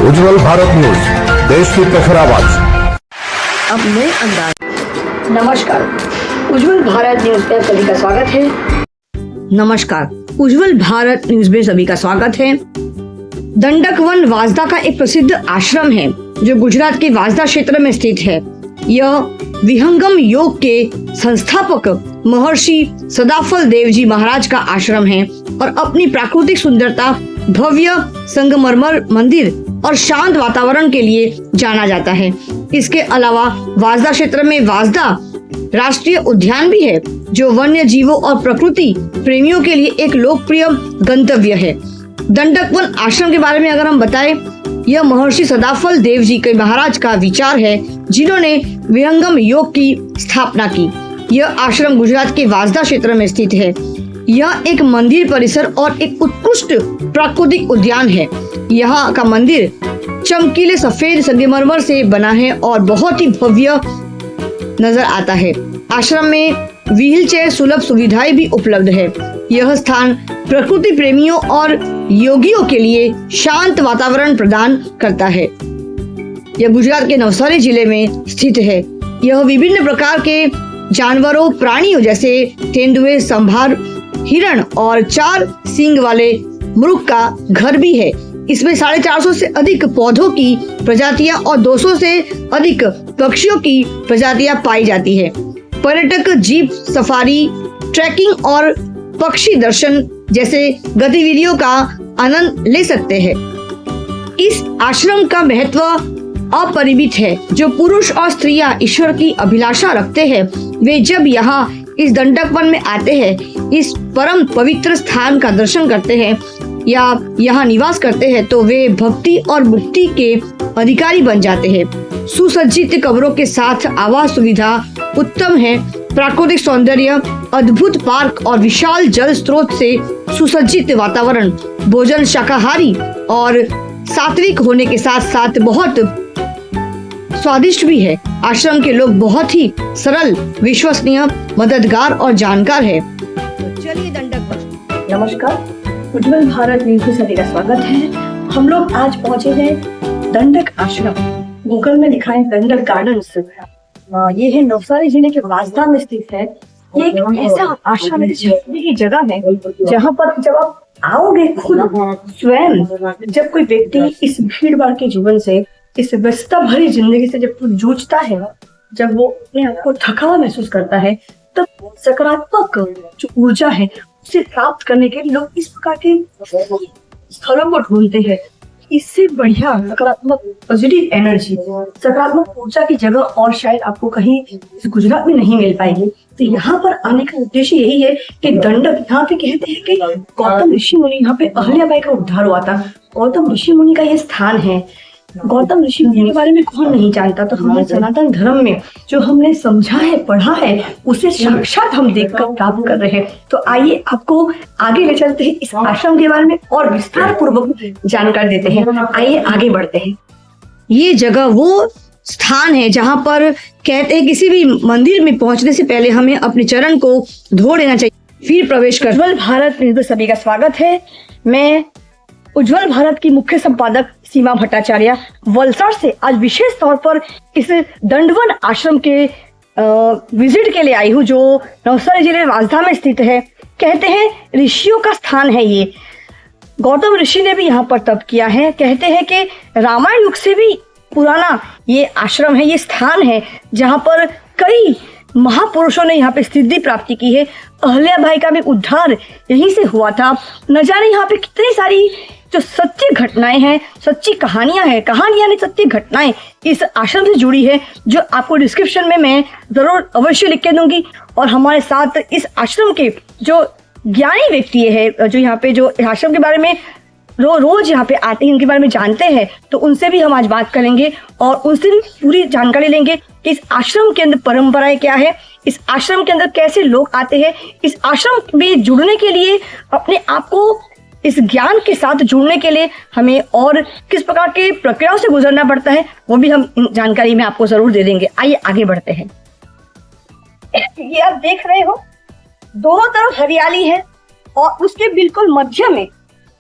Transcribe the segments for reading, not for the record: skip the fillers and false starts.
उज्जवल Bharat news, देश की प्रखर आवाज। अब नए अंदाज। नमस्कार, उज्जवल भारत न्यूज में सभी का स्वागत है। नमस्कार, उज्जवल भारत न्यूज में सभी का स्वागत है। दंडक वन वाजदा का एक प्रसिद्ध आश्रम है जो गुजरात के वाजदा क्षेत्र में स्थित है। यह विहंगम योग के संस्थापक महर्षि सदाफल देव जी महाराज का आश्रम है और अपनी प्राकृतिक सुंदरता, भव्य संगमरमर मंदिर और शांत वातावरण के लिए जाना जाता है। इसके अलावा वाजदा क्षेत्र में वाजदा राष्ट्रीय उद्यान भी है जो वन्य जीवों और प्रकृति प्रेमियों के लिए एक लोकप्रिय गंतव्य है। दंडक वन आश्रम के बारे में अगर हम बताएं, यह महर्षि सदाफल देव जी के महाराज का विचार है जिन्होंने विहंगम योग की स्थापना की। यह आश्रम गुजरात के वाजदा क्षेत्र में स्थित है। यह एक मंदिर परिसर और एक उत्कृष्ट प्राकृतिक उद्यान है। यहाँ का मंदिर चमकीले सफेद संगमरमर से बना है और बहुत ही भव्य नजर आता है। आश्रम में व्हील चेयर सुलभ सुविधाएं भी उपलब्ध है। यह स्थान प्रकृति प्रेमियों और योगियों के लिए शांत वातावरण प्रदान करता है। यह गुजरात के नवसारी जिले में स्थित है। यह विभिन्न प्रकार के जानवरों, प्राणियों जैसे तेंदुए, संभार, हिरण और 4 सींग वाले मृग का घर भी है। इसमें 450 से अधिक पौधों की प्रजातियां और 200 से अधिक पक्षियों की प्रजातियां पाई जाती है। पर्यटक जीप सफारी, ट्रैकिंग और पक्षी दर्शन जैसे गतिविधियों का आनंद ले सकते हैं। इस आश्रम का महत्व अपरिमित है। जो पुरुष और स्त्रियां ईश्वर की अभिलाषा रखते हैं, वे जब यहाँ इस दंडक वन में आते हैं, इस परम पवित्र स्थान का दर्शन करते हैं या यहाँ निवास करते हैं, तो वे भक्ति और मुक्ति के अधिकारी बन जाते हैं। सुसज्जित कमरों के साथ आवास सुविधा उत्तम है। प्राकृतिक सौंदर्य, अद्भुत पार्क और विशाल जल स्रोत से सुसज्जित वातावरण, भोजन शाकाहारी और सात्विक होने के साथ साथ बहुत स्वादिष्ट भी है। आश्रम के लोग बहुत ही सरल, विश्वसनीय, मददगार और जानकार है। चलिए दंडक वन। नमस्कार, उज्जवल भारत न्यूज में सभी का स्वागत है। हम लोग आज पहुंचे हैं दंडक आश्रम। गूगल में लिखा है दंडक गार्डन्स। ये है नवसारी जिले के वाजदा में स्थित है। ये एक ऐसा आश्रम है की जगह है जहाँ पर जब आप आओगे खुद स्वयं, जब कोई व्यक्ति इस भीड़ भाड़ के जीवन से, इस व्यस्तता भरी जिंदगी से जब वो जूझता है, जब वो अपने आप को थका हुआ महसूस करता है, तब सकारात्मक जो ऊर्जा है उसे प्राप्त करने के लिए लोग इस प्रकार के स्थलों को ढूंढते हैं। इससे बढ़िया सकारात्मक पॉजिटिव एनर्जी, सकारात्मक ऊर्जा की जगह और शायद आपको कहीं इस गुजरात में नहीं मिल पाएगी। तो यहाँ पर आने का उद्देश्य यही है कि दंडक, यहाँ पे कहते हैं कि गौतम ऋषि मुनि, यहाँ पे अहल्याबाई का उद्धार हुआ था। गौतम ऋषि मुनि का ये स्थान है। गौतम ऋषि मुनि के बारे में कौन नहीं जानता। तो हमारे सनातन धर्म में जो हमने समझा है, पढ़ा है, उसे साक्षात हम देखकर प्राप्त कर रहे हैं। तो आइए आपको आगे ले चलते हैं, इस आश्रम के बारे में और विस्तार पूर्वक जानकारी देते हैं। आइए आगे बढ़ते हैं। ये जगह वो स्थान है जहाँ पर कहते हैं किसी भी मंदिर में पहुंचने से पहले हमें अपने चरण को धो लेना चाहिए, फिर प्रवेश कर। उज्जवल भारत न्यूज में सभी का स्वागत है। मैं उज्जवल भारत की मुख्य संपादक सीमा भट्टाचार्य वलसाड़ से आज विशेष तौर पर इस दंडवन आश्रम के विजिट के लिए आई हूँ जो नवसारी जिले वाजदा में स्थित है। कहते हैं ऋषियों का स्थान है ये। गौतम ऋषि ने भी यहाँ पर तप किया है। कहते हैं कि रामायण युग से भी पुराना ये आश्रम है, ये स्थान है जहाँ पर कई महापुरुषों ने यहाँ पे सिद्धि प्राप्ति की है। अहल्याबाई का भी उद्धार यहीं से हुआ था। न जाने यहाँ पे कितनी सारी जो सच्ची घटनाएं हैं, सच्ची कहानियां हैं, कहानियां नहीं सच्ची घटनाएं इस आश्रम से जुड़ी है, जो आपको डिस्क्रिप्शन में मैं जरूर अवश्य लिख के दूंगी। और हमारे साथ इस आश्रम के जो ज्ञानी व्यक्ति है, जो यहाँ पे जो आश्रम के बारे में रोज यहाँ पे आते हैं, इनके बारे में जानते हैं, तो उनसे भी हम आज बात करेंगे और उनसे भी पूरी जानकारी लेंगे कि इस आश्रम के अंदर परंपराएं क्या है, इस आश्रम के अंदर कैसे लोग आते हैं, इस आश्रम में जुड़ने के लिए, अपने आप को इस ज्ञान के साथ जुड़ने के लिए हमें और किस प्रकार के प्रक्रियाओं से गुजरना पड़ता है, वो भी हम जानकारी में आपको जरूर दे देंगे। आइए आगे बढ़ते हैं। ये आप देख रहे हो, दोनों तरफ हरियाली है और उसके बिल्कुल मध्य में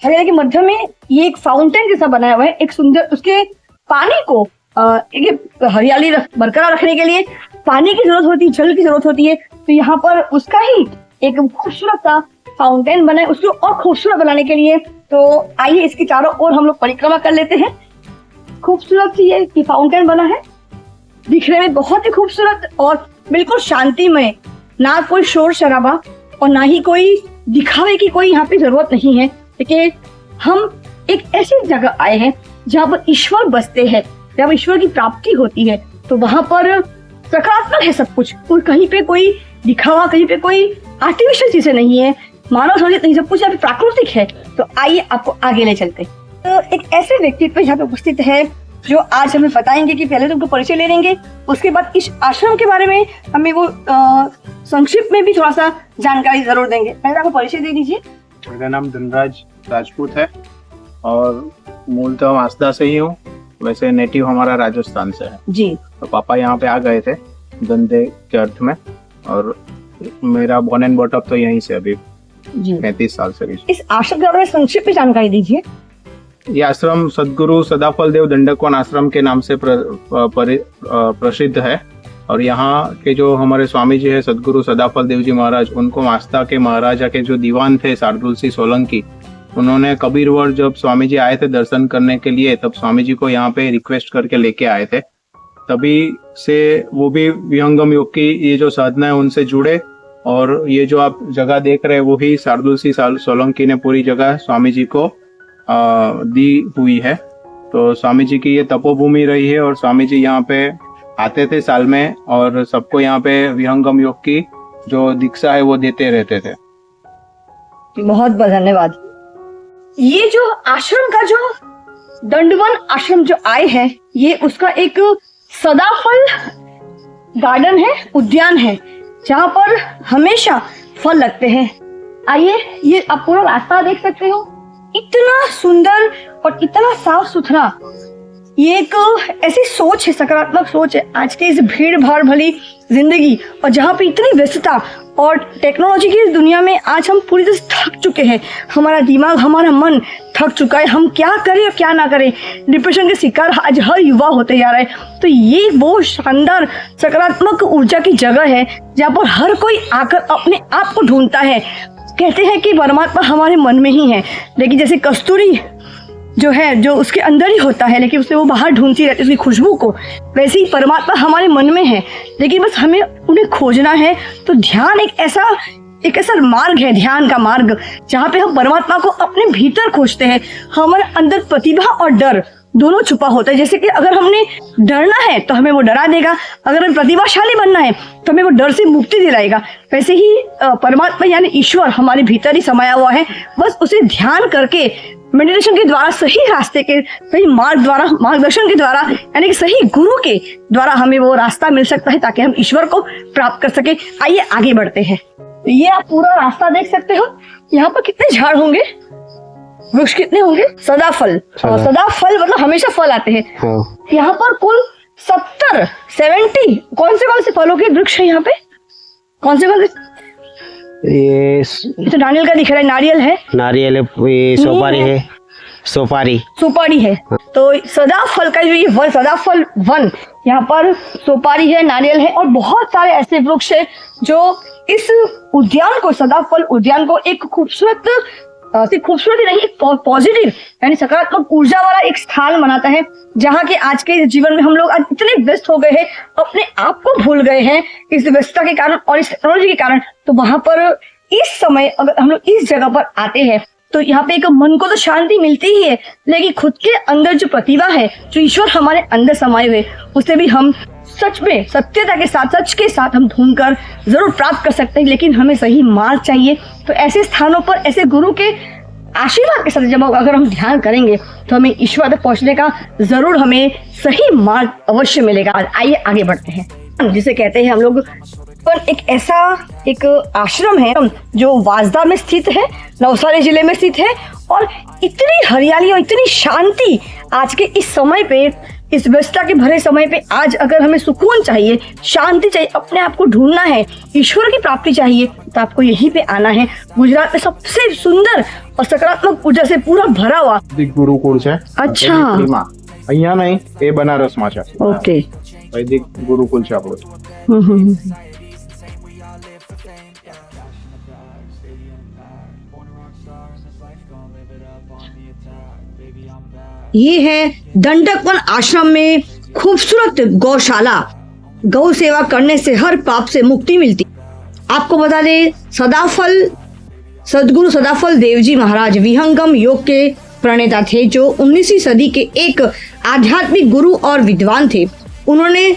हरियाली के मध्य में ये एक फाउंटेन जैसा बनाया हुआ है, एक सुंदर, उसके पानी को हरियाली बरकरार रखने के लिए पानी की जरूरत होती है, जल की जरूरत होती है। तो यहाँ पर उसका ही एक खूबसूरत सा फाउंटेन बना है, उसको और खूबसूरत बनाने के लिए। तो आइए इसकी चारों ओर हम लोग परिक्रमा कर लेते हैं। खूबसूरत सी ये फाउंटेन बना है, दिखने में बहुत ही खूबसूरत और बिल्कुल शांतिमय, ना कोई शोर शराबा और ना ही कोई दिखावे की कोई यहाँ पे जरूरत नहीं है। देखिए, हम एक ऐसी जगह आए हैं जहाँ पर ईश्वर बसते हैं, जब ईश्वर की प्राप्ति होती है तो वहां पर सकारात्मक है सब कुछ, और कहीं पे कोई दिखावा, कहीं पे कोई आर्टिफिशियल चीजें नहीं है, मानव सृजित नहीं, सब कुछ यहाँ पे प्राकृतिक है। तो आइए आपको आगे ले चलते। तो एक ऐसे व्यक्तित्व यहाँ पे उपस्थित है जो आज हमें बताएंगे कि पहले तो उनको परिचय ले लेंगे, उसके बाद इस आश्रम के बारे में हमें वो संक्षिप्त में भी थोड़ा सा जानकारी जरूर देंगे। पहले आपको परिचय दे दीजिए। मेरा नाम धनराज राजपूत है और मूलतः मासदा से ही हूँ, वैसे नेटिव हमारा राजस्थान से है जी। तो पापा यहाँ पे आ गए थे धंधे के अर्थ में, और मेरा बॉर्न एंड बॉट अप तो यहीं से अभी 35 साल से भी। इस आश्रम के बारे में संक्षिप्त में जानकारी दीजिए। ये आश्रम सदगुरु सदाफल देव दंडकवन आश्रम के नाम से प्रसिद्ध है, और यहाँ के जो हमारे स्वामी जी है सदगुरु सदाफल देव जी महाराज, उनको मास्ता के महाराजा के जो दीवान थे शार्दुल सिंह सोलंकी, उन्होंने कबीरवर जब स्वामी जी आए थे दर्शन करने के लिए, तब स्वामी जी को यहाँ पे रिक्वेस्ट करके लेके आए थे। तभी से वो भी विहंगम योग की ये जो साधना है उनसे जुड़े, और ये जो आप जगह देख रहे हैं वो ही शार्दुल सिंह सोलंकी ने पूरी जगह स्वामी जी को दी हुई है। तो स्वामी जी की ये तपोभूमि रही है, और स्वामी जी यहाँ पे आते थे साल में, और सबको यहाँ पे विहंगम योग की जो दीक्षा है वो देते रहते थे। बहुत बहुत धन्यवाद। ये जो आश्रम का जो दंडवन आश्रम जो आए हैं, ये उसका एक सदाफल गार्डन है, उद्यान है, जहाँ पर हमेशा फल लगते हैं। आइए, ये आप पूरा रास्ता देख सकते हो, इतना सुंदर और इतना साफ सुथरा। ये एक ऐसी सोच है, सकारात्मक सोच है आज की इस भीड़ भाड़ भरी जिंदगी, और जहाँ पे इतनी व्यस्तता और टेक्नोलॉजी की इस दुनिया में आज हम पूरी तरह थक चुके हैं। हमारा दिमाग, हमारा मन थक चुका है। हम क्या करें और क्या ना करें, डिप्रेशन के शिकार आज हर युवा होते जा रहा है। तो ये बहुत शानदार सकारात्मक ऊर्जा की जगह है जहाँ पर हर कोई आकर अपने आप को ढूंढता है। कहते हैं कि परमात्मा हमारे मन में ही है, लेकिन जैसे कस्तूरी जो है जो उसके अंदर ही होता है, लेकिन उसे वो बाहर ढूंढती रहती है उसकी खुशबू को, वैसे ही परमात्मा हमारे मन में है, लेकिन बस हमें उन्हें खोजना है। तो ध्यान एक ऐसा मार्ग है, ध्यान का मार्ग, जहाँ पे हम परमात्मा को अपने भीतर खोजते हैं। हमारे अंदर प्रतिभा और डर दोनों छुपा होता है। जैसे कि अगर हमने डरना है तो हमें वो डरा देगा, अगर हमें प्रतिभाशाली बनना है तो हमें वो डर से मुक्ति दिलाएगा। वैसे ही परमात्मा यानी ईश्वर हमारे भीतर ही समाया हुआ है। बस उसे ध्यान करके, मेडिटेशन के द्वारा, सही रास्ते के सही मार्गदर्शन के द्वारा, यानी कि सही गुरु के द्वारा हमें वो रास्ता मिल सकता है ताकि हम ईश्वर को प्राप्त कर सके। आइए आगे बढ़ते हैं। ये आप पूरा रास्ता देख सकते हो। यहाँ पर कितने झाड़ होंगे, वृक्ष कितने होंगे? सदाफल। सदाफल मतलब हमेशा फल आते हैं। यहाँ पर कुल 70 कौन से फलों के वृक्ष है यहाँ पे? कौन से फल? ये तो नारियल का दिख रहा है, नारियल है, ये सुपारी है, सुपारी है। तो सदाफल का जो ये सदाफल वन, यहाँ पर सुपारी है, नारियल है, और बहुत सारे ऐसे वृक्ष है जो इस उद्यान को, सदाफल उद्यान को एक खूबसूरत ही नहीं, एक पॉजिटिव यानी सकारात्मक ऊर्जा वाला एक स्थान बनाता है, जहाँ के आज के जीवन में हम लोग आज इतने व्यस्त हो गए हैं, अपने आप को भूल गए हैं इस व्यस्तता के कारण और इस टेक्नोलॉजी के कारण। तो वहां पर इस समय अगर हम लोग इस जगह पर आते हैं तो यहाँ पे एक मन को तो शांति मिलती ही है, लेकिन खुद के अंदर जो प्रतिभा है, जो ईश्वर हमारे अंदर समाये हुए, उसे भी हम सच में सत्यता के साथ, सच के साथ हम ढूंढकर जरूर प्राप्त कर सकते हैं, लेकिन हमें सही मार्ग चाहिए। तो ऐसे स्थानों पर ऐसे गुरु के आशीर्वाद के साथ जब अगर हम ध्यान करेंगे तो हमें ईश्वर तक पहुंचने का जरूर हमें सही मार्ग अवश्य मिलेगा। आइए आगे बढ़ते हैं। जिसे कहते हैं हम लोग, पर एक ऐसा एक आश्रम है जो वाजदा में स्थित है, नवसारी जिले में स्थित है, और इतनी हरियाली और इतनी शांति आज के इस समय पे इस व्यस्तता के भरे समय पे आज अगर हमें सुकून चाहिए, शांति चाहिए, अपने आप को ढूंढना है, ईश्वर की प्राप्ति चाहिए, तो आपको यहीं पे आना है। गुजरात में सबसे सुंदर और सकारात्मक ऊर्जा से पूरा भरा हुआ वैदिक गुरुकुल છે। अच्छा। અહીંયા નહીં, એ બનારસમાં છે। ओके। વૈદિક ગુરુકુલ છે આપણું। ये है दंडकवन आश्रम में खूबसूरत गौशाला। गौ सेवा करने से हर पाप से मुक्ति मिलती। आपको बता दें, सदगुरु सदाफल देव जी महाराज विहंगम योग के प्रणेता थे, जो 19वीं सदी के एक आध्यात्मिक गुरु और विद्वान थे। उन्होंने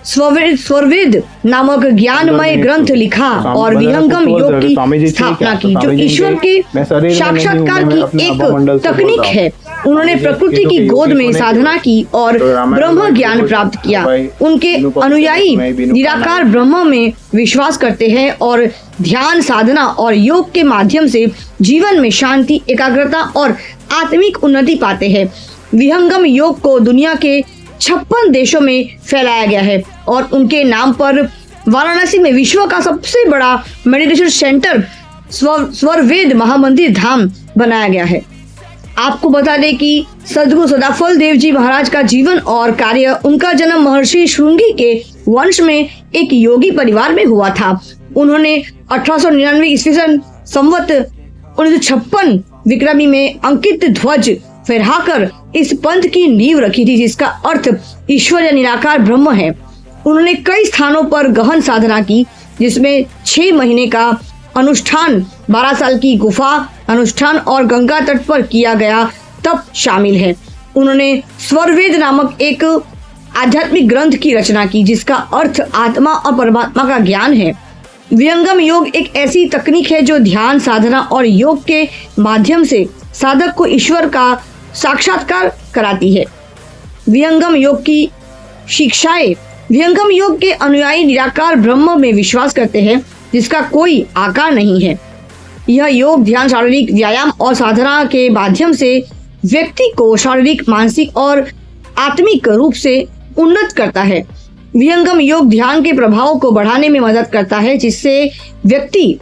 स्वरवेद नामक ज्ञानमय ग्रंथ लिखा और विहंगम योग की स्थापना की, जो ईश्वर के साक्षात्कार की एक तकनीक है। उन्होंने प्रकृति की गोद में साधना की और ब्रह्म ज्ञान प्राप्त किया। उनके अनुयायी निराकार ब्रह्म में विश्वास करते हैं और ध्यान, साधना और योग के माध्यम से जीवन में शांति, एकाग्रता और आत्मिक उन्नति पाते हैं। विहंगम योग को दुनिया के 56 देशों में फैलाया गया है और उनके नाम पर वाराणसी में विश्व का सबसे बड़ा मेडिटेशन सेंटर स्वरवेद महामंदिर धाम बनाया गया है। आपको बता दें कि सदगुरु सदाफल देव जी महाराज का जीवन और कार्य, उनका जन्म महर्षि श्रृंगी के वंश में एक योगी परिवार में हुआ था। उन्होंने 1899 ईस्वी संवत 1956 विक्रमी में अंकित ध्वज फहराकर इस पंथ की नींव रखी थी, जिसका अर्थ ईश्वर या निराकार ब्रह्म है। उन्होंने कई स्थानों पर गहन साधना की, जिसमें 6 महीने का अनुष्ठान, 12 साल की गुफा अनुष्ठान और गंगा तट पर किया गया तप शामिल है। उन्होंने स्वरवेद नामक एक आध्यात्मिक ग्रंथ की रचना की, जिसका अर्थ आत्मा और परमात्मा का ज्ञान है। विहंगम योग एक ऐसी तकनीक है जो ध्यान, साधना और योग के माध्यम से साधक को ईश्वर का साक्षात्कार कराती है। विहंगम योग की शिक्षाएं। विहंगम योग के अनुयायी निराकार ब्रह्म में विश्वास करते हैं, जिसका कोई आकार नहीं है। यह योग ध्यान, शारीरिक व्यायाम और साधना के माध्यम से व्यक्ति को शारीरिक, मानसिक और आत्मिक रूप से उन्नत करता है। विहंगम योग ध्यान के प्रभाव को बढ़ाने में मदद करता है, जिससे व्यक्ति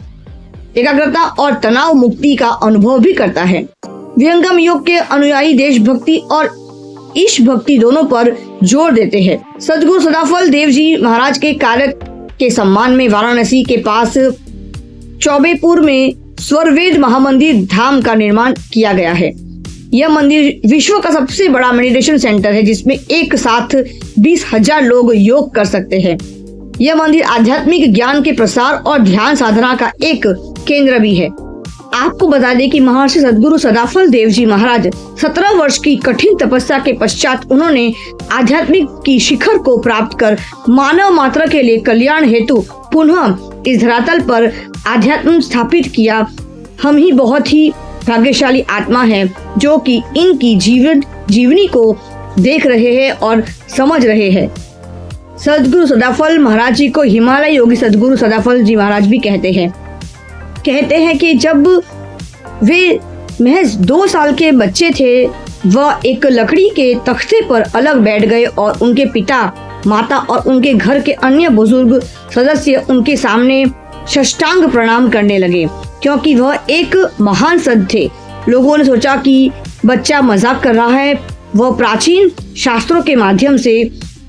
एकाग्रता और तनाव मुक्ति का अनुभव भी करता है। विहंगम योग के अनुयायी देशभक्ति और ईश भक्ति दोनों पर जोर देते हैं। सदगुरु सदाफल देव जी महाराज के कार्य के सम्मान में वाराणसी के पास चौबेपुर में स्वरवेद महामंदिर धाम का निर्माण किया गया है। यह मंदिर विश्व का सबसे बड़ा मेडिटेशन सेंटर है, जिसमें एक साथ 20,000 लोग योग कर सकते हैं। यह मंदिर आध्यात्मिक ज्ञान के प्रसार और ध्यान साधना का एक केंद्र भी है। आपको बता दें कि महर्षि सदगुरु सदाफल देव जी महाराज 17 वर्ष की कठिन तपस्या के पश्चात उन्होंने आध्यात्मिक की शिखर को प्राप्त कर मानव मात्र के लिए कल्याण हेतु पुनः इस धरातल पर आध्यात्म स्थापित किया। हम ही बहुत ही भाग्यशाली आत्मा है जो कि इनकी जीवनी को देख रहे हैं और समझ रहे हैं। सदगुरु सदाफल महाराज जी को हिमालय योगी सदगुरु सदाफल जी महाराज भी कहते हैं कि जब वे महज 2 साल के बच्चे थे, वह एक लकड़ी के तख्ते पर अलग बैठ गए और उनके पिता, माता और उनके घर के अन्य बुजुर्ग सदस्य उनके सामने साष्टांग प्रणाम करने लगे, क्योंकि वह एक महान संत थे। लोगों ने सोचा कि बच्चा मजाक कर रहा है। वह प्राचीन शास्त्रों के माध्यम से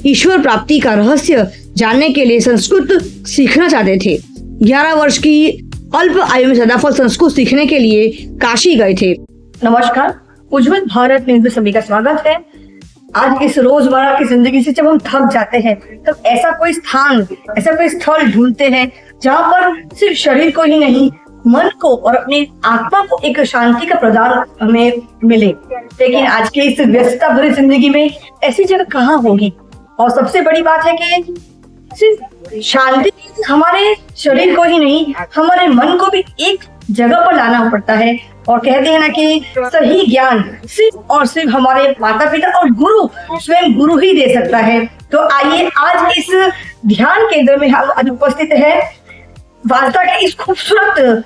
ईश्वर प्राप्ति का रहस्य जानने के लिए संस्कृत सीखना चाहते थे। 11 वर्ष की अल्प आयु में सदाफल संस्कृत सीखने के लिए काशी गए थे। नमस्कार, उज्जवल भारत न्यूज में सभी का स्वागत है। आज इस रोजमर्रा की जिंदगी से जब हम थक जाते हैं, तब ऐसा कोई स्थान, ऐसा कोई स्थल ढूंढते हैं जहाँ पर सिर्फ शरीर को ही नहीं, मन को और अपनी आत्मा को एक शांति का प्रदान हमें मिले। लेकिन आज के इस व्यस्तता भरी जिंदगी में ऐसी जगह कहाँ होगी? और सबसे बड़ी बात है कि सिर्फ शांति हमारे शरीर को ही नहीं, हमारे मन को भी एक जगह पर लाना पड़ता है। और कहते हैं ना कि सही ज्ञान सिर्फ और सिर्फ हमारे माता पिता और गुरु, स्वयं गुरु ही दे सकता है। तो आइए, आज इस ध्यान केंद्र में हम आज उपस्थित है, वार्ता के इस खूबसूरत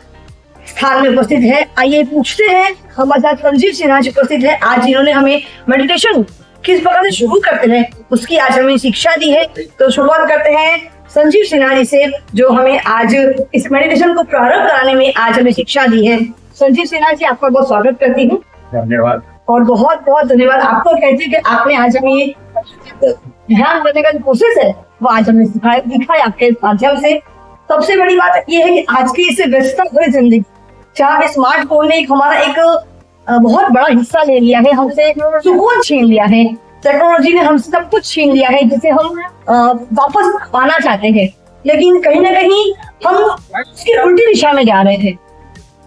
स्थान में उपस्थित है। आइए पूछते हैं, हमारे साथ संजीव सिन्हा जी उपस्थित है। आज इन्होंने हमें मेडिटेशन किस प्रकार से शुरू करते हैं उसकी आज हमें शिक्षा दी है। तो शुरुआत करते हैं संजीव सिन्हा जी से, जो हमें आज इस मेडिटेशन को प्रारंभ कराने में आज हमें शिक्षा दी है। संजीव सिन्हा जी, आपका बहुत स्वागत करती हूँ। धन्यवाद। और बहुत बहुत धन्यवाद आपको कहती हूँ कि आपने आज हमें ये ध्यान करने का जो प्रोसेस है वो आज हमें दिखाया आपके माध्यम से। सबसे बड़ी बात ये है कि आज की इस व्यस्तता भरी जिंदगी, जहाँ स्मार्टफोन ने हमारा एक बहुत बड़ा हिस्सा ले लिया है, हमसे सुकून छीन लिया है, टेक्नोलॉजी ने हमसे सब कुछ छीन लिया है जिसे हम वापस पाना चाहते हैं, लेकिन कहीं ना कहीं हम उसकी उल्टी दिशा में जा रहे थे।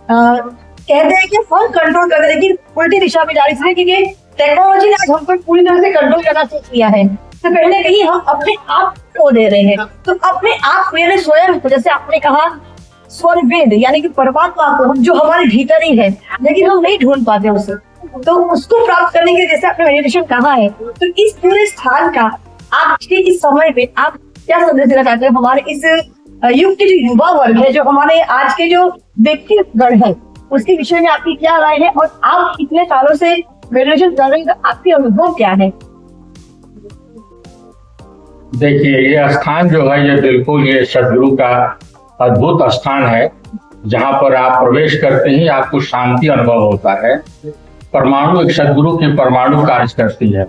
कहते हैं कि हम कंट्रोल कर रहे हैं, लेकिन उल्टी दिशा में जा रहे थे, क्योंकि टेक्नोलॉजी ने आज हमको पूरी तरह से कंट्रोल करना सीख लिया है। तो कहीं ना कहीं हम अपने आप को दे रहे हैं। तो अपने आप मेरे स्वयं, जैसे आपने कहा स्वरवेद, यानी कि परमात्मा को जो हमारे भीतर ही है, लेकिन हम नहीं ढूंढ पाते उसे। तो उसको प्राप्त करने के जैसे आपने मेडिटेशन कहा है, तो इस पूरे स्थान का आज के इस समय पे आप क्या संदेश देना चाहते हैं हमारे इस युग के जो युवा वर्ग है, जो हमारे आज के जो व्यक्तिगण है, उसके विषय में आपकी क्या राय है, और आप इतने सालों से मेडिटेशन कर रहे हैं, तो आपके अनुभव क्या है? देखिए, ये स्थान जो है, ये बिल्कुल ये सदगुरु का अद्भुत स्थान है, जहाँ पर आप प्रवेश करते ही आपको शांति अनुभव होता है। परमाणु, एक सदगुरु की परमाणु कार्य करती है।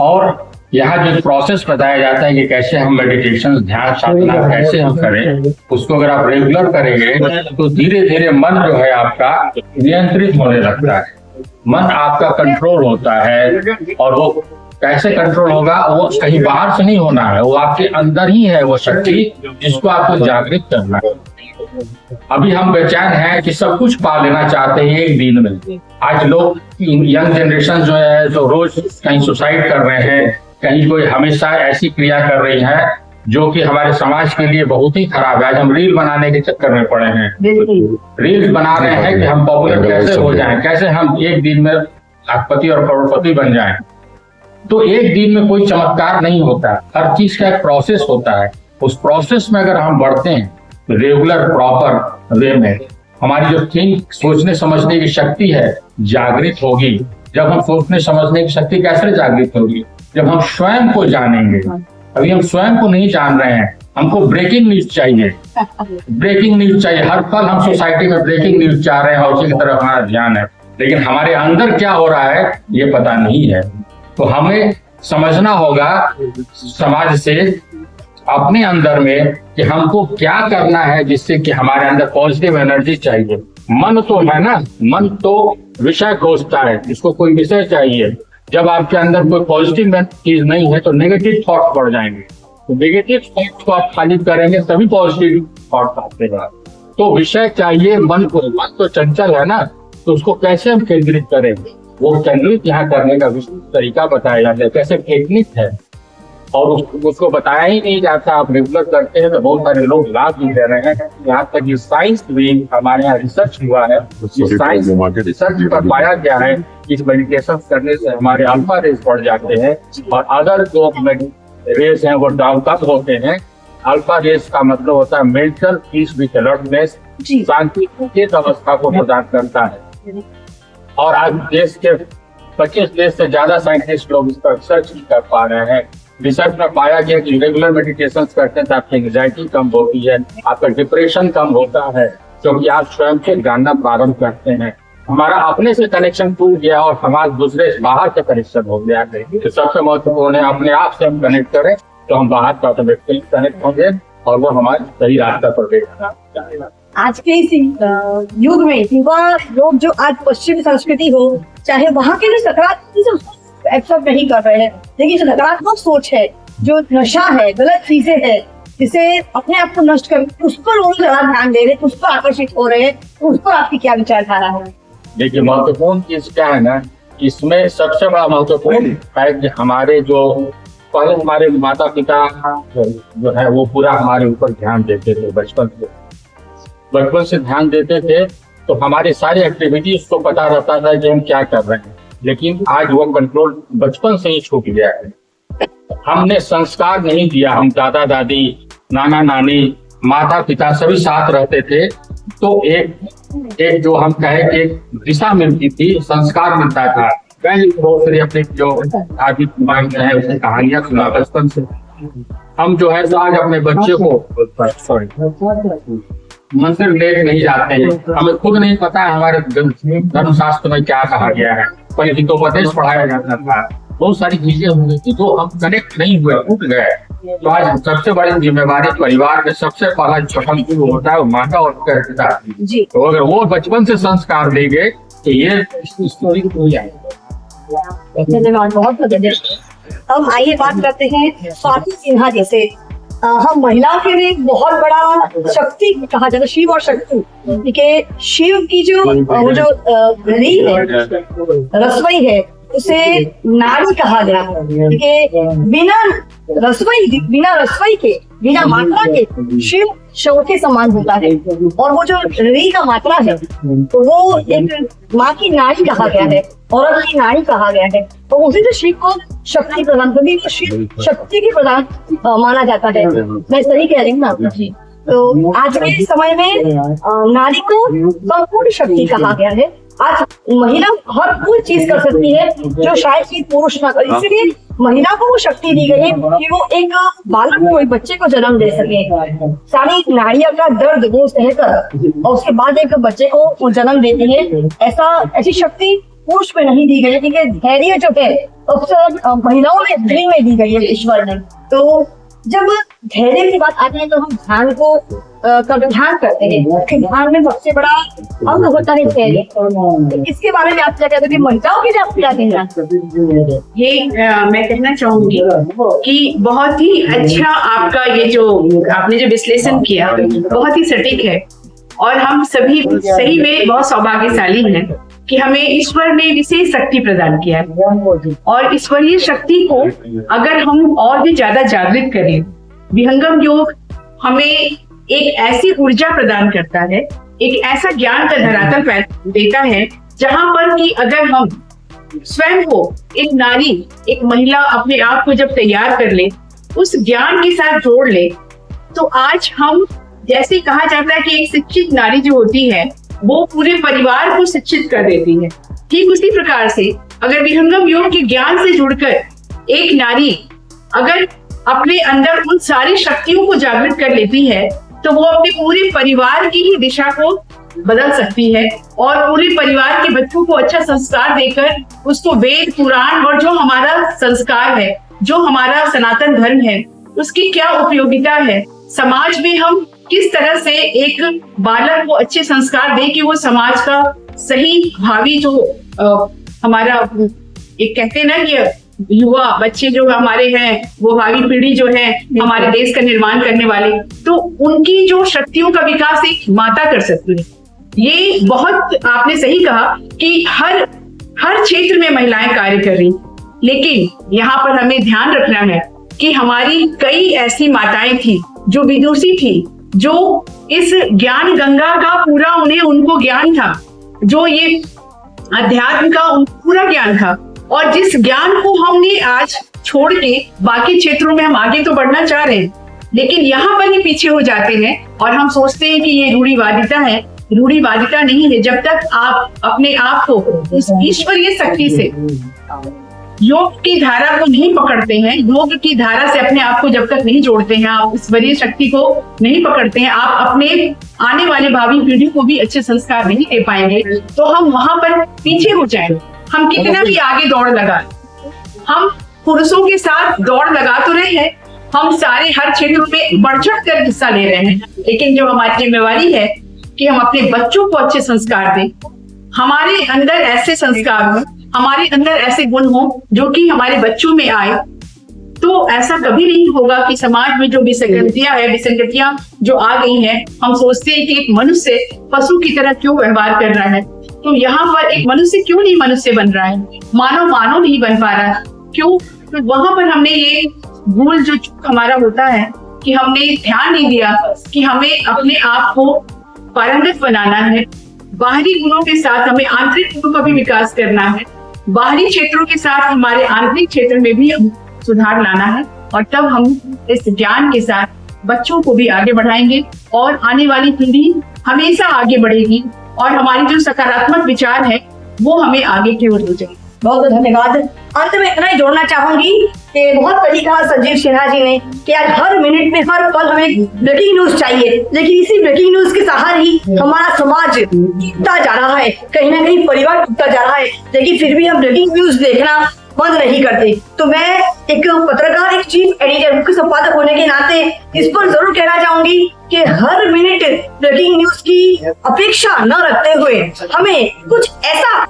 और यहाँ जो प्रोसेस बताया जाता है कि कैसे हम मेडिटेशन, ध्यान साधना कैसे हम करें, उसको अगर आप रेगुलर करेंगे तो धीरे धीरे मन जो है आपका नियंत्रित होने लगता है, मन आपका कंट्रोल होता है। और वो कैसे कंट्रोल होगा, वो कहीं बाहर से नहीं होना है, वो आपके अंदर ही है वो शक्ति, जिसको आपको जागृत करना है। अभी हम बेचैन हैं कि सब कुछ पा लेना चाहते हैं एक दिन में। आज लोग, यंग जनरेशन जो है, जो रोज कहीं सुसाइड कर रहे हैं, कहीं कोई हमेशा ऐसी क्रिया कर रही है जो कि हमारे समाज के लिए बहुत ही खराब है। आज हम रील बनाने के चक्कर में पड़े हैं, रील्स बना रहे हैं कि हम पॉपुलर कैसे हो जाएं, कैसे हम एक दिन में लाखपति और करोड़पति बन जाएं। तो एक दिन में कोई चमत्कार नहीं होता, हर चीज का एक प्रोसेस होता है। उस प्रोसेस में अगर हम बढ़ते हैं रेगुलर प्रॉपर वे में, हमारी जो थिंक, सोचने समझने की शक्ति है, जागृत होगी। जब हम सोचने समझने की शक्ति कैसे जागृत होगी? जब हम स्वयं को जानेंगे। अभी हम स्वयं को नहीं जान रहे हैं, हमको ब्रेकिंग न्यूज चाहिए, ब्रेकिंग न्यूज चाहिए। हर पल हम सोसाइटी में ब्रेकिंग न्यूज चाह रहे हैं और उसी की तरफ हमारा ध्यान है, लेकिन हमारे अंदर क्या हो रहा है ये पता नहीं है। तो हमें समझना होगा समाज से, अपने अंदर में, कि हमको क्या करना है जिससे कि हमारे अंदर पॉजिटिव एनर्जी चाहिए। मन तो है ना, मन तो विषय खोजता है, इसको कोई विषय चाहिए। जब आपके अंदर कोई पॉजिटिव चीज नहीं है तो नेगेटिव थॉट्स बढ़ जाएंगे। तो नेगेटिव थॉट्स को आप खाली करेंगे तभी पॉजिटिव थॉट्स आते हैं। तो विषय चाहिए मन को। मन तो चंचल है ना, तो उसको कैसे हम केंद्रित करेंगे, वो केंद्रित यहाँ करने का तरीका बताया जाता है, कैसे टेक्निक है, और उसको बताया ही नहीं जाता। आप रेगुलर करते हैं तो बहुत सारे लोग लाभ भी ले रहे हैं। यहाँ तक कि साइंस भी हमारे यहाँ रिसर्च हुआ है, साइंस रिसर्च पर पाया गया है कि इस मेडिटेशन करने से हमारे अल्फा रेज बढ़ जाते हैं, और अदर जो रेज हैं वो डाउन कम होते हैं। अल्फा रेज का मतलब होता है मेंटल पीस विद अलर्टनेस, शांति की अवस्था को प्रदान करता है। और आज देश के 25 देश से ज्यादा साइंटिस्ट लोग इस पर रिसर्च कर पा रहे हैं। रिसर्च में पाया गया कि रेगुलर मेडिटेशन करते हैं तो आपकी एंग्जाइटी कम होती है, आपका डिप्रेशन कम होता है, क्योंकि आप स्वयं से जानना प्रारंभ करते हैं। हमारा अपने से कनेक्शन टूट गया और समाज दूसरे बाहर से कनेक्शन हो गया है। तो सबसे महत्वपूर्ण है अपने आप से हम कनेक्ट करें, तो हम बाहर का ऑटोमेटिकली कनेक्ट होंगे और वो हमारे सही रास्ता पर लेगा। आज के इस युग में युवा लोग जो आज पश्चिमी संस्कृति हो, चाहे वहाँ के जो सकारात्मक उसको एक्सेप्ट नहीं कर रहे हैं, लेकिन जो नकारात्मक सोच है, जो नशा है, गलत चीजें है, जिसे अपने आप को नष्ट कर, उस पर वो ज्यादा ध्यान दे रहे, उस पर आकर्षित हो रहे हैं। उस पर आपकी क्या विचारधारा है? देखिए, महत्वपूर्ण चीज क्या है ना, इसमें सबसे बड़ा महत्वपूर्ण है कि हमारे जो पहले हमारे माता पिता जो है वो पूरा हमारे ऊपर ध्यान देते थे। बचपन से ध्यान देते थे, तो हमारी सारी एक्टिविटीज को पता रहता था कि हम क्या कर रहे हैं। लेकिन आज वो कंट्रोल बचपन से ही छूट गया है। हमने संस्कार नहीं दिया। हम दादा दादी, नाना नानी, माता पिता सभी साथ रहते थे, तो एक जो हम कहे कि एक दिशा मिलती थी, संस्कार मिलता था। मैं बहुत सारी अपनी जो आदि है उसकी कहानियां सुना बचपन से। हम जो है तो आज अपने बच्चे को मंदिर लेके नहीं जाते हैं। हमें खुद नहीं पता है हमारे धर्मशास्त्र में क्या कहा गया है। पहले हितोपदेश पढ़ाया जाता था, बहुत सारी चीजें होंगी जो हम कनेक्ट नहीं हुए, उठ गए। तो आज सबसे बड़ी जिम्मेवारी परिवार में सबसे पहला प्रथम जो होता है वो माता और पिता की। तो अगर वो बचपन से संस्कार देंगे तो ये स्टोरी हो जाएगी। धन्यवाद, बहुत धन्यवाद। अब आइए बात करते हैं स्वाति सिन्हा जैसे हम महिलाओं के लिए एक बहुत बड़ा शक्ति कहा जाता है, शिव और शक्ति। देखिए शिव की जो री है, रसोई है, उसे नारी कहा गया है। देखिए बिना रसोई के, बिना मात्रा के शिव शव के समान होता है। और वो जो री का मात्रा है तो वो एक माँ की नारी कहा गया है, औरत की नारी कहा गया है। तो उसी से शिव को शक्ति प्रदान, कभी तो शिव शक्ति के प्रदान माना जाता है। मैं सही कह रही हूँ ना जी? तो आज के समय में नारी को संपूर्ण शक्ति कहा गया है। आज महिला हर कोई चीज कर सकती है जो शायद कि पुरुष ना कर, इसलिए महिला को वो शक्ति दी गई है कि वो एक बालक को, एक बच्चे को जन्म दे सके। सारी नारियां का दर्द वो सहकर और उसके बाद एक बच्चे को वो जन्म देती है। ऐसी शक्ति पुरुष में नहीं दी गई है, क्योंकि धैर्य जो है महिलाओं में, स्त्री में दी गई है ईश्वर ने। तो जब धैर्य की बात आती है तो हम ध्यान को ध्यान करते हैं कि ध्यान में सबसे बड़ा अंग होता है धैर्य। इसके बारे में आप क्या कहते हैं, महिलाओं के लिए आप क्या कहना? ये मैं कहना चाहूंगी कि बहुत ही अच्छा आपका ये जो आपने जो विश्लेषण किया बहुत ही सटीक है। और हम सभी सही में बहुत सौभाग्यशाली हैं कि हमें ईश्वर ने विशेष शक्ति प्रदान किया है। और ईश्वरीय शक्ति को अगर हम और भी ज्यादा जागृत करें, विहंगम योग हमें एक ऐसी ऊर्जा प्रदान करता है, एक ऐसा ज्ञान का धरातल देता है जहां पर कि अगर हम स्वयं को एक नारी, एक महिला अपने आप को जब तैयार कर ले, उस ज्ञान के साथ जोड़ ले, तो आज हम जैसे कहा जाता है कि एक शिक्षित नारी जो होती है वो पूरे परिवार को शिक्षित कर देती है। ठीक उसी प्रकार से अगर विहंगम योग के ज्ञान से जुड़कर एक नारी अगर अपने अंदर उन सारी शक्तियों को जागृत कर लेती है तो वो अपने पूरे परिवार की ही दिशा को बदल सकती है और पूरे परिवार के बच्चों को अच्छा संस्कार देकर उसको वेद, पुराण और जो हमारा संस्कार है, जो हमारा सनातन धर्म है, उसकी क्या उपयोगिता है, समाज में हम किस तरह से एक बालक को अच्छे संस्कार दे कि वो समाज का सही भावी जो हमारा एक कहते हैं ना कि युवा बच्चे जो हमारे हैं वो भावी पीढ़ी जो है हमारे देश का निर्माण करने वाले, तो उनकी जो शक्तियों का विकास एक माता कर सकती है। ये बहुत आपने सही कहा कि हर क्षेत्र में महिलाएं कार्य कर रही, लेकिन यहाँ पर हमें ध्यान रखना है कि हमारी कई ऐसी माताएं थी जो विदुषी थी, जो इस ज्ञान गंगा का पूरा उनको ज्ञान था, जो ये अध्यात्म का पूरा ज्ञान था, और जिस ज्ञान को हमने आज छोड़ के बाकी क्षेत्रों में हम आगे तो बढ़ना चाह रहे हैं, लेकिन यहाँ पर ही पीछे हो जाते हैं और हम सोचते हैं कि ये रूढ़िवादिता है। रूढ़िवादिता नहीं है। जब तक आप अपने आप को उस ईश्वरीय शक्ति से योग की धारा को नहीं पकड़ते हैं, योग की धारा से अपने आप को जब तक नहीं जोड़ते हैं, आप ईश्वरीय शक्ति को नहीं पकड़ते हैं, आप अपने आने वाले भावी पीढ़ी को भी अच्छे संस्कार नहीं दे पाएंगे, तो हम वहां पर पीछे हो जाएंगे। हम कितना भी आगे दौड़ लगा, हम पुरुषों के साथ दौड़ लगा तो रहे हैं, हम सारे हर क्षेत्र में बढ़ चढ़ कर हिस्सा ले रहे हैं, लेकिन जो हमारी जिम्मेवारी है कि हम अपने बच्चों को अच्छे संस्कार दें, हमारे अंदर ऐसे संस्कार हो, हमारे अंदर ऐसे गुण हो जो कि हमारे बच्चों में आए, तो ऐसा कभी नहीं होगा कि समाज में जो विसंगतियां जो आ गई हैं, हम सोचते हैं कि एक मनुष्य पशु की तरह क्यों व्यवहार कर रहा है, तो यहाँ पर एक मनुष्य क्यों नहीं मनुष्य बन रहा है, मानव नहीं बन पा रहा है, क्यों? तो वहां पर हमने ये भूल जो हमारा होता है कि हमने ध्यान नहीं दिया कि हमें अपने आप को पारंगत बनाना है, बाहरी गुणों के साथ हमें आंतरिक गुणों का भी विकास करना है, बाहरी क्षेत्रों के साथ हमारे आंतरिक क्षेत्र में भी सुधार लाना है, और तब हम इस ज्ञान के साथ बच्चों को भी आगे बढ़ाएंगे और आने वाली पीढ़ी हमेशा आगे बढ़ेगी और हमारी जो सकारात्मक विचार है वो हमें आगे की ओर ले जाएगी। बहुत बहुत धन्यवाद। अंत में इतना ही जोड़ना चाहूंगी कि बहुत सही कहा संजीव सिन्हा जी ने कि आज हर मिनट में हर पल हमें ब्रेकिंग न्यूज चाहिए, लेकिन इसी ब्रेकिंग न्यूज के सहारे ही हमारा समाज टूटता जा रहा है, कहीं ना कहीं परिवार टूटता जा रहा है, लेकिन फिर भी हम ब्रेकिंग न्यूज देखना बंद नहीं करते। तो मैं एक पत्रकार, एक चीफ एडिटर, मुख्य संपादक होने के नाते इस पर जरूर कहना चाहूंगी कि हर मिनट ब्रेकिंग न्यूज की अपेक्षा न रखते हुए हमें कुछ ऐसा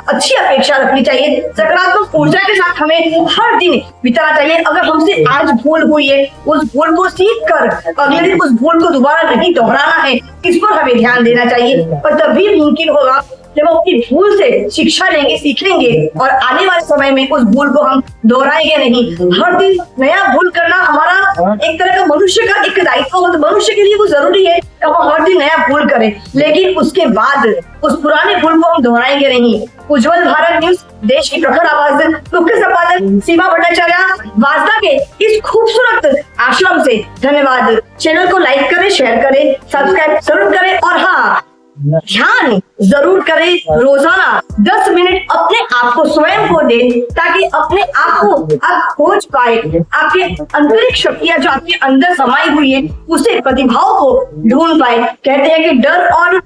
अच्छी अपेक्षा रखनी चाहिए, सकारात्मक ऊर्जा के साथ हमें हर दिन बिताना चाहिए। अगर हमसे आज भूल हुई है, उस भूल को सीख कर अगले दिन उस भूल को दोबारा नहीं दोहराना है, इस पर हमें ध्यान देना चाहिए। और तभी मुमकिन होगा जब हम अपनी भूल से शिक्षा लेंगे, सीखेंगे और आने वाले समय में उस भूल को हम दोहराएंगे नहीं। हर दिन नया भूल करना हमारा एक तरह का मनुष्य का एक दायित्व हो, तो मनुष्य के लिए वो जरूरी है कि हम हर दिन नया भूल करें, लेकिन उसके बाद उस पुराने भूल को हम दोहराएंगे नहीं। उज्जवल भारत न्यूज, देश की प्रखर आवाज, मुख्य संपादक सीमा भट्टाचार्य, वासदा के इस खूबसूरत आश्रम से धन्यवाद। चैनल को लाइक करें, शेयर करें, सब्सक्राइब जरूर करें और हाँ, ध्यान जरूर करें। रोजाना 10 मिनट अपने आप को, स्वयं को दें, ताकि अपने आप को आप खोज पाए। आपके आंतरिक शक्तियां जो आपके अंदर समाई हुई है, उसे प्रतिभाओं को ढूंढ पाए। कहते हैं कि डर और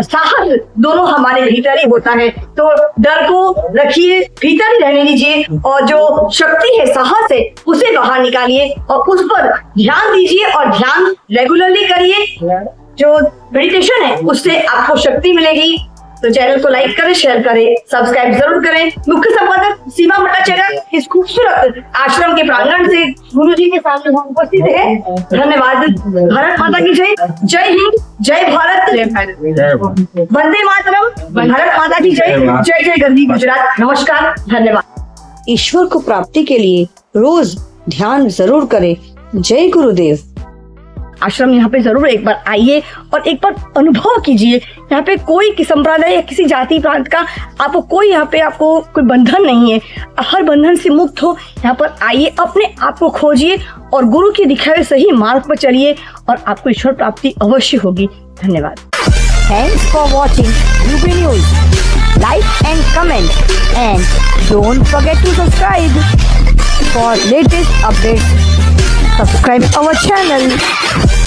साहस दोनों हमारे भीतर ही होता है, तो डर को रखिए, भीतर ही रहने दीजिए और जो शक्ति है, साहस है, उसे बाहर निकालिए और उस पर ध्यान दीजिए और ध्यान रेगुलरली करिए। जो मेडिटेशन है उससे आपको शक्ति मिलेगी। तो चैनल को लाइक करें, शेयर करें, सब्सक्राइब जरूर करें। मुख्य संपादक सीमा भट्टाचार्य इस खूबसूरत आश्रम के प्रांगण से गुरु जी के सामने हम उपस्थित हैं। धन्यवाद। भारत माता की जय। जय हिंद, जय भारत, वंदे मातरम। भारत माता की जय। जय जय गंदी गुजरात। नमस्कार, धन्यवाद। ईश्वर को प्राप्ति के लिए रोज ध्यान जरूर करें। जय गुरुदेव। आश्रम यहाँ पे जरूर एक बार आइए और एक बार अनुभव कीजिए। यहाँ पे कोई संप्रदाय या किसी जाति प्रांत का आपको कोई यहाँ पे आपको कोई बंधन नहीं है। हर बंधन से मुक्त हो, यहाँ पर आइए, अपने आप को खोजिए और गुरु के दिखाए सही मार्ग पर चलिए और आपको ईश्वर प्राप्ति अवश्य होगी। धन्यवाद। Thanks for watching UB News. Like and comment and don't forget to subscribe for latest updates. Subscribe our channel.